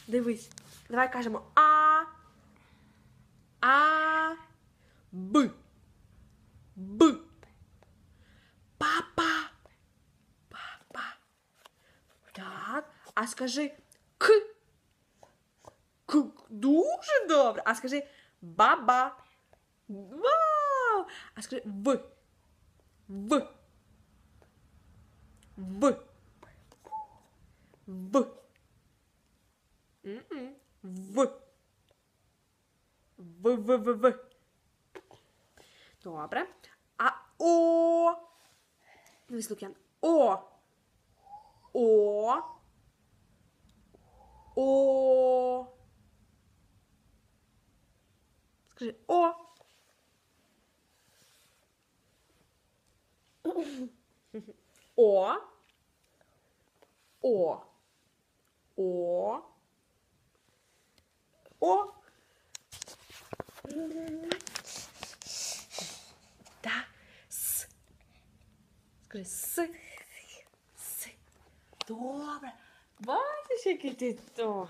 Дивись. Давай кажемо А. А. Б. Б. Папа. Папа. Так. А скажи К. К. Дуже добре. А скажи баба. Вау! А скажи В. В. В. В. В. В. Добре. А О. Дивись, Лук'ян. О. О. О. Скажи О. О. О. О. О. Да. С. Скажи С. С. Добре. Бачиш, який ти то.